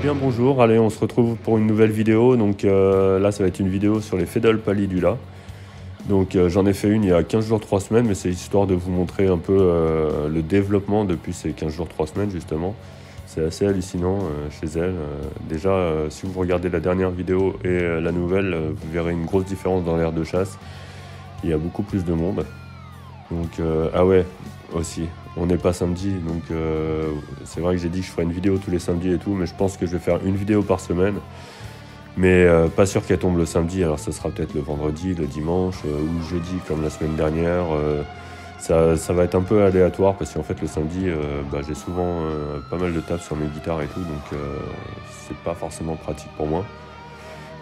bien bonjour, allez on se retrouve pour une nouvelle vidéo, donc là ça va être une vidéo sur les Phédales pallidula. Donc j'en ai fait une il y a 15 jours 3 semaines, mais c'est histoire de vous montrer un peu le développement depuis ces 15 jours 3 semaines justement. C'est assez hallucinant chez elle. Déjà si vous regardez la dernière vidéo et la nouvelle, vous verrez une grosse différence dans l'aire de chasse. Il y a beaucoup plus de monde. Donc ah ouais, aussi, on n'est pas samedi, donc c'est vrai que j'ai dit que je ferais une vidéo tous les samedis et tout, mais je pense que je vais faire une vidéo par semaine. Mais pas sûr qu'elle tombe le samedi, alors ça sera peut-être le vendredi, le dimanche ou le jeudi comme la semaine dernière. Ça va être un peu aléatoire parce qu'en fait le samedi, j'ai souvent pas mal de taf sur mes guitares et tout, donc c'est pas forcément pratique pour moi.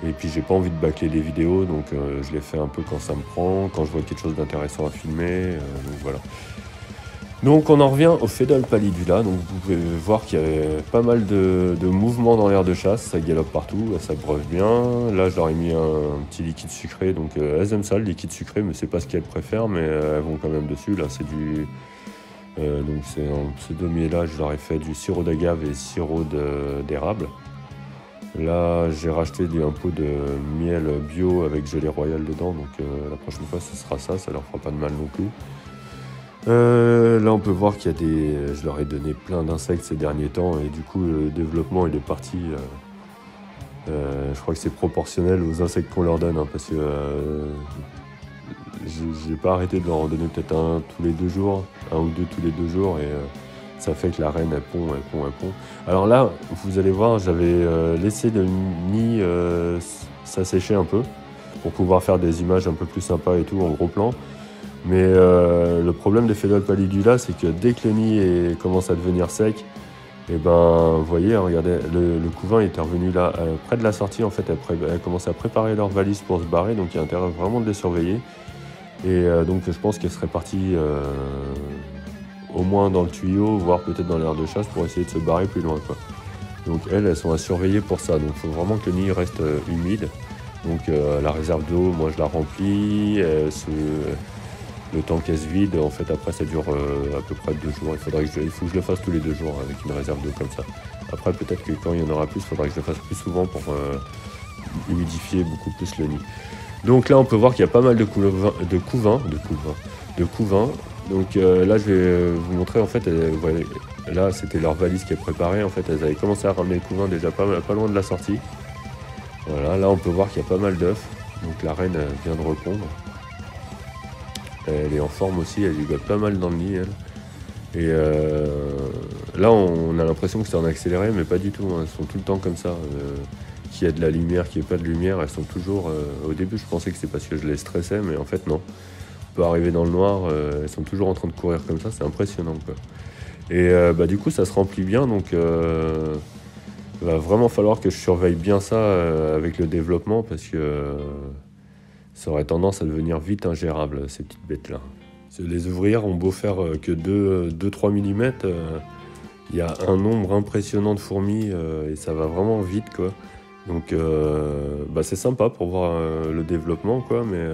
Et puis j'ai pas envie de bâcler les vidéos, donc je les fais un peu quand ça me prend, quand je vois quelque chose d'intéressant à filmer, donc voilà. Donc on en revient au Phédales pallidula, donc vous pouvez voir qu'il y a pas mal de mouvements dans l'aire de chasse, ça galope partout, ça breuve bien. Là je leur ai mis un petit liquide sucré, donc elles aiment ça le liquide sucré, mais c'est pas ce qu'elles préfèrent, mais elles vont quand même dessus. Là c'est du... donc c'est en pseudo-miellage, je leur ai fait du sirop d'agave et sirop d'érable. Là j'ai racheté un pot de miel bio avec gelée royale dedans, donc la prochaine fois ce sera ça, ça leur fera pas de mal non plus. Là on peut voir qu'il y a des... Je leur ai donné plein d'insectes ces derniers temps et du coup le développement il est parti. Je crois que c'est proportionnel aux insectes qu'on leur donne, hein, parce que j'ai pas arrêté de leur en donner peut-être un tous les 2 jours, un ou deux tous les 2 jours, et ça fait que la reine elle pond. Alors là vous allez voir, j'avais laissé le nid s'assécher un peu pour pouvoir faire des images un peu plus sympas et tout en gros plan. Mais le problème des Phédales pallidula, c'est que dès que le nid commence à devenir sec, et ben vous voyez, regardez, le couvain était revenu là, près de la sortie. En fait, elles commencent à préparer leur valise pour se barrer, donc il y a intérêt vraiment de les surveiller. Et donc je pense qu'elles seraient parties au moins dans le tuyau, voire peut-être dans l'aire de chasse pour essayer de se barrer plus loin, quoi. Donc elles sont à surveiller pour ça, donc il faut vraiment que le nid reste humide. Donc la réserve d'eau, moi je la remplis, le temps qu'elle se vide, en fait après ça dure à peu près 2 jours. Il faut que je le fasse tous les 2 jours avec une réserve d'eau comme ça. Après peut-être que quand il y en aura plus, il faudra que je le fasse plus souvent pour humidifier beaucoup plus le nid. Donc là on peut voir qu'il y a pas mal de couvains. Donc là je vais vous montrer, en fait, voyez, là c'était leur valise qui est préparée. En fait elles avaient commencé à ramener le couvain déjà pas loin de la sortie. Voilà, là on peut voir qu'il y a pas mal d'œufs. Donc la reine vient de répondre. Elle est en forme aussi, elle ligote pas mal dans le nid, elle. Et là, on a l'impression que c'est en accéléré, mais pas du tout, hein. Elles sont tout le temps comme ça. Qu'il y a de la lumière, qu'il n'y ait pas de lumière, elles sont toujours... au début, je pensais que c'est parce que je les stressais, mais en fait, non. On peut arriver dans le noir, elles sont toujours en train de courir comme ça, c'est impressionnant, quoi. Et du coup, ça se remplit bien, donc... il va vraiment falloir que je surveille bien ça avec le développement, parce que... ça aurait tendance à devenir vite ingérable, ces petites bêtes-là. Les ouvrières ont beau faire que 2-3 mm, il y a un nombre impressionnant de fourmis et ça va vraiment vite, quoi. Donc c'est sympa pour voir le développement, quoi, mais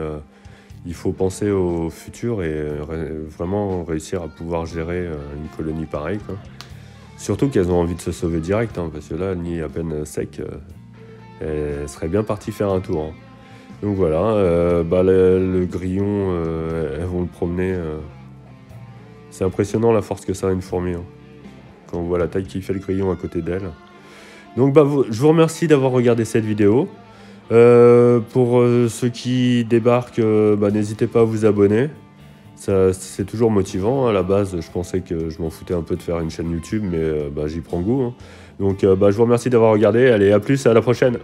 il faut penser au futur et vraiment réussir à pouvoir gérer une colonie pareille, quoi. Surtout qu'elles ont envie de se sauver direct, hein, parce que là, le nid est à peine sec, elles seraient bien parties faire un tour, hein. Donc voilà, le grillon, elles vont le promener. C'est impressionnant la force que ça a une fourmi, hein, quand on voit la taille qu'il fait le grillon à côté d'elle. Donc je vous remercie d'avoir regardé cette vidéo. Pour ceux qui débarquent, n'hésitez pas à vous abonner. C'est toujours motivant. À la base, je pensais que je m'en foutais un peu de faire une chaîne YouTube, mais j'y prends goût, hein. Donc je vous remercie d'avoir regardé. Allez, à plus, à la prochaine.